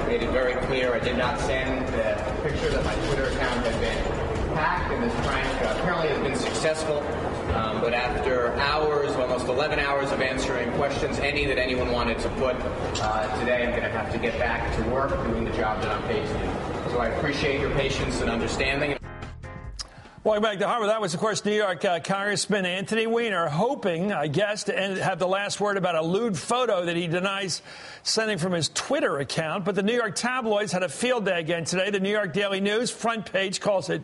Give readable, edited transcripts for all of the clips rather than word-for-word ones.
Made it very clear I did not send the picture that my Twitter account had been hacked, and this prank apparently has been successful. But after hours, almost 11 hours of answering questions, any that anyone wanted to put, today I'm going to have to get back to work doing the job that I'm paid to do. So I appreciate your patience and understanding. Welcome back to Harbor. That was, of course, New York Congressman Anthony Weiner, hoping, I guess, to have the last word about a lewd photo that he denies sending from his Twitter account. But the New York tabloids had a field day again today. The New York Daily News front page calls it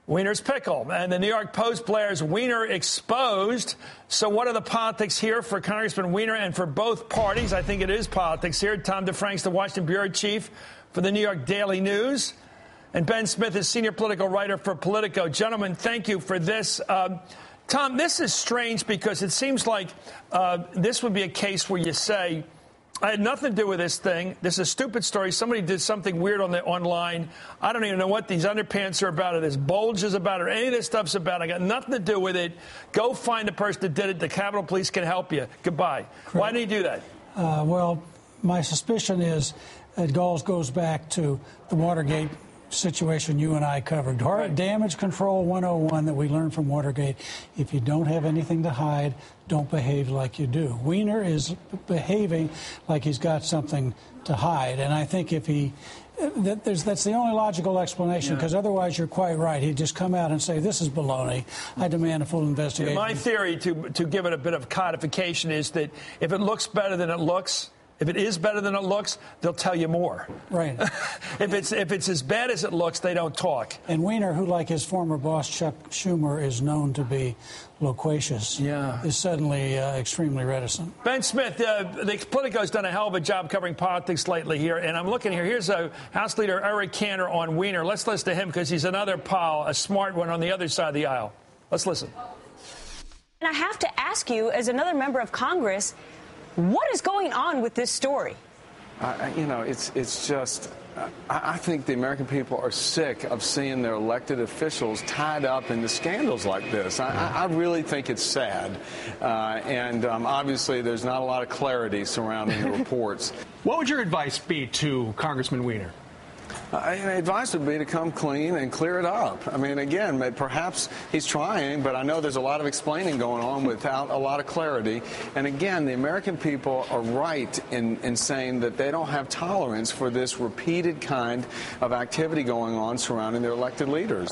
Weiner's pickle. And the New York Post blares Weiner exposed. So what are the politics here for Congressman Weiner and for both parties? I think it is politics here. Tom DeFrank's the Washington bureau chief for the New York Daily News. And Ben Smith is senior political writer for Politico. Gentlemen, thank you for this. Tom, this is strange because it seems like this would be a case where you say, I had nothing to do with this thing. This is a stupid story. Somebody did something weird online. I don't even know what these underpants are about or this bulge is about or any of this stuff's about. I got nothing to do with it. Go find the person that did it. The Capitol Police can help you. Goodbye. Correct. Why did he do that? Well, my suspicion is it goes back to the Watergate situation you and I covered. Right. Damage control 101 that we learned from Watergate. If you don't have anything to hide, don't behave like you do. Weiner is behaving like he's got something to hide. And I think if that's the only logical explanation, because otherwise you're quite right. He'd just come out and say, this is baloney. I demand a full investigation. My theory, to give it a bit of codification, is that if it looks better than it looks, if it is better than it looks, they'll tell you more. Right. If it's as bad as it looks, they don't talk. And Weiner, who, like his former boss Chuck Schumer, is known to be loquacious, is suddenly extremely reticent. Ben Smith, the Politico's done a hell of a job covering politics lately here, and I'm looking here. Here's House Leader Eric Cantor on Weiner. Let's listen to him because he's another pal, a smart one on the other side of the aisle. Let's listen. And I have to ask you, as another member of Congress, what is going on with this story? It's just, I think the American people are sick of seeing their elected officials tied up in the scandals like this. I really think it's sad. And obviously, there's not a lot of clarity surrounding the reports. What would your advice be to Congressman Weiner? Advice would be to come clean and clear it up. I mean, again, perhaps he's trying, but I know there's a lot of explaining going on without a lot of clarity. And again, the American people are right in saying that they don't have tolerance for this repeated kind of activity going on surrounding their elected leaders.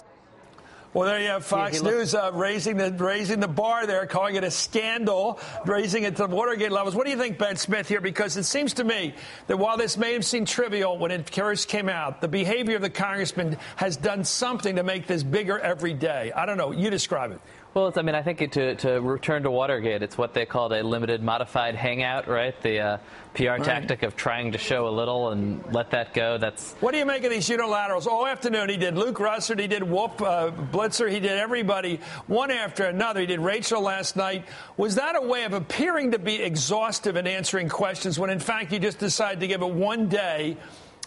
Well, there you have Fox News raising the bar there, calling it a scandal, raising it to Watergate levels. What do you think, Ben Smith, here? Because it seems to me that while this may have seemed trivial when it first came out, the behavior of the congressman has done something to make this bigger every day. I don't know. You describe it. Well, I think to return to Watergate, it's what they called a limited modified hangout, right? The PR tactic of trying to show a little and let that go. What do you make of these unilaterals? All afternoon he did Luke Russert, he did Wolf Blitzer, he did everybody one after another. He did Rachel last night. Was that a way of appearing to be exhaustive in answering questions when, in fact, you just decided to give it one day?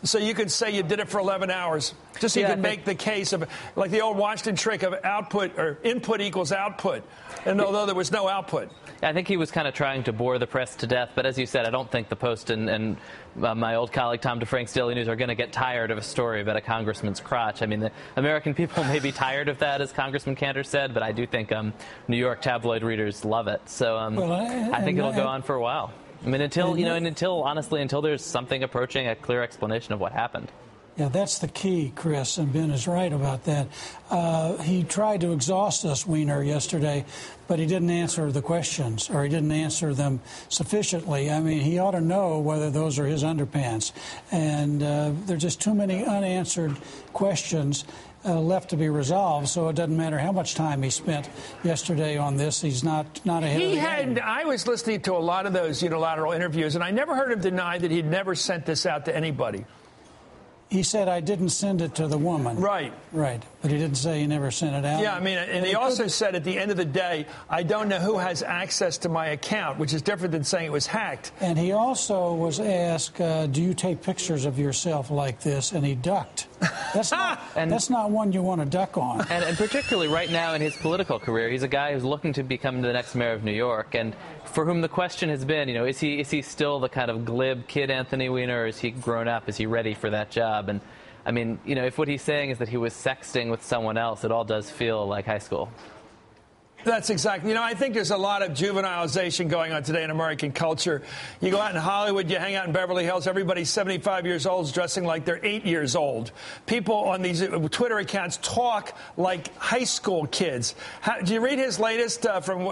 So you could say you did it for 11 hours, just so you could make the case of, like the old Washington trick of output or input equals output, and although there was no output. I think he was kind of trying to bore the press to death, but as you said, I don't think the Post and my old colleague Tom DeFrank's Daily News are going to get tired of a story about a congressman's crotch. I mean, the American people may be tired of that, as Congressman Cantor said, but I do think New York tabloid readers love it. So I think it'll go on for a while. I mean, until there's something approaching a clear explanation of what happened. Yeah, that's the key, Chris, and Ben is right about that. He tried to exhaust us, Weiner, yesterday, but he didn't answer the questions, or he didn't answer them sufficiently. I mean, he ought to know whether those are his underpants. And there's just too many unanswered questions left to be resolved, so it doesn't matter how much time he spent yesterday on this. He's not ahead of the game. I was listening to a lot of those unilateral interviews, and I never heard him deny that he'd never sent this out to anybody. He said, I didn't send it to the woman. Right. Right. But he didn't say he never sent it out. Yeah, I mean, and he also said at the end of the day, I don't know who has access to my account, which is different than saying it was hacked. And he also was asked, do you take pictures of yourself like this? And he ducked. That's not one you want to duck on. And particularly right now in his political career, he's a guy who's looking to become the next mayor of New York, and for whom the question has been, is he still the kind of glib kid Anthony Weiner, or is he grown up? Is he ready for that job? And I mean, if what he's saying is that he was sexting with someone else, it all does feel like high school. That's exactly. I think there's a lot of juvenilization going on today in American culture. You go out in Hollywood, you hang out in Beverly Hills, everybody's 75 years old dressing like they're 8 years old. People on these Twitter accounts talk like high school kids. Do you read his latest from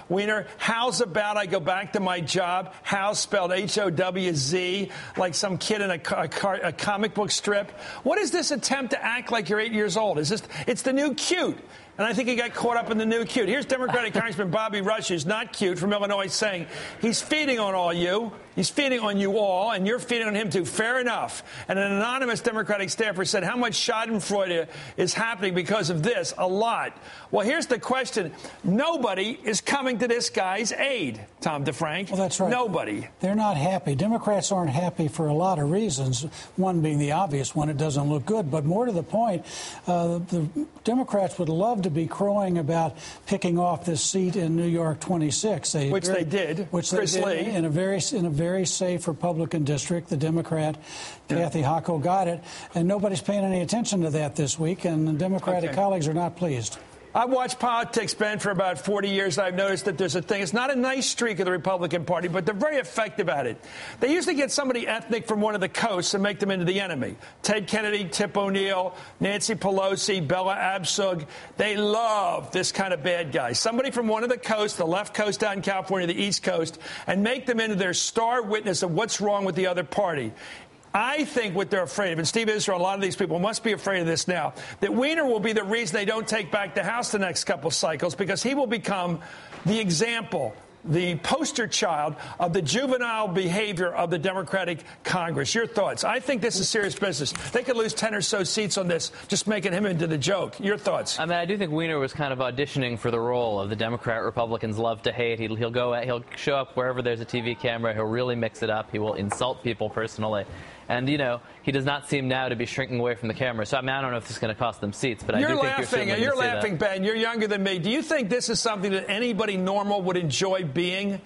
Weiner? How's about I go back to my job? How's spelled Howz, like some kid in a comic book strip. What is this attempt to act like you're 8 years old? It's the new cute. And I think he got caught up in the new cute. Here's Democratic Congressman Bobby Rush, who's not cute, from Illinois, saying he's feeding on all you. He's feeding on you all, and you're feeding on him, too. Fair enough. And an anonymous Democratic staffer said how much schadenfreude is happening because of this. A lot. Well, here's the question. Nobody is coming to this guy's aid, Tom DeFrank. Well, that's right. Nobody. They're not happy. Democrats aren't happy for a lot of reasons, one being the obvious one, it doesn't look good. But more to the point, the Democrats would love to be crowing about picking off this seat in New York 26. Which they did. Chris Lee. In a very safe Republican district. The Democrat, Kathy Hochul, got it. And nobody's paying any attention to that this week. And the Democratic colleagues are not pleased. I've watched politics, Ben, for about 40 years. I've noticed that there's a thing. It's not a nice streak of the Republican Party, but they're very effective at it. They usually get somebody ethnic from one of the coasts and make them into the enemy. Ted Kennedy, Tip O'Neill, Nancy Pelosi, Bella Abzug. They love this kind of bad guy. Somebody from one of the coasts, the left coast down in California, the East Coast, and make them into their star witness of what's wrong with the other party. I think what they're afraid of, and Steve Israel, a lot of these people must be afraid of this now, that Weiner will be the reason they don't take back the House the next couple cycles, because he will become the example, the poster child of the juvenile behavior of the Democratic Congress. Your thoughts? I think this is serious business. They could lose 10 or so seats on this, just making him into the joke. Your thoughts? I mean, I do think Weiner was kind of auditioning for the role of the Democrat Republicans love to hate. He'll show up wherever there's a TV camera. He'll really mix it up. He will insult people personally. And, he does not seem now to be shrinking away from the camera. So, I don't know if this is going to cost them seats, but I do think you're laughing, Ben. You're younger than me. Do you think this is something that anybody normal would enjoy being,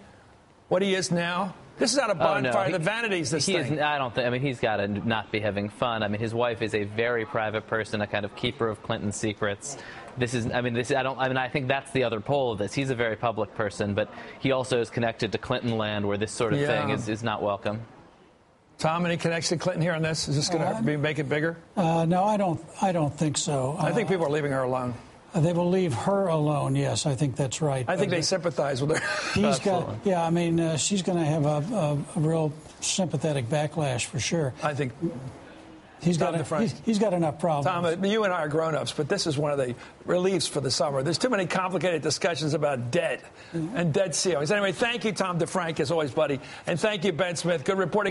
what he is now? This is not a bonfire of the vanities, this thing. I don't think. I mean, he's got to not be having fun. I mean, his wife is a very private person, a kind of keeper of Clinton's secrets. I think that's the other pole of this. He's a very public person, but he also is connected to Clinton land, where this sort of thing is not welcome. Tom, any connection to Clinton here on this? Is this going to make it bigger? No, I don't think so. I think people are leaving her alone. They will leave her alone. Yes, I think that's right. I think they sympathize with her. She's going to have a real sympathetic backlash for sure. I think. He's got enough problems. Tom, you and I are grown-ups, but this is one of the reliefs for the summer. There's too many complicated discussions about debt and debt ceilings. Anyway, thank you, Tom DeFrank, as always, buddy. And thank you, Ben Smith. Good reporting.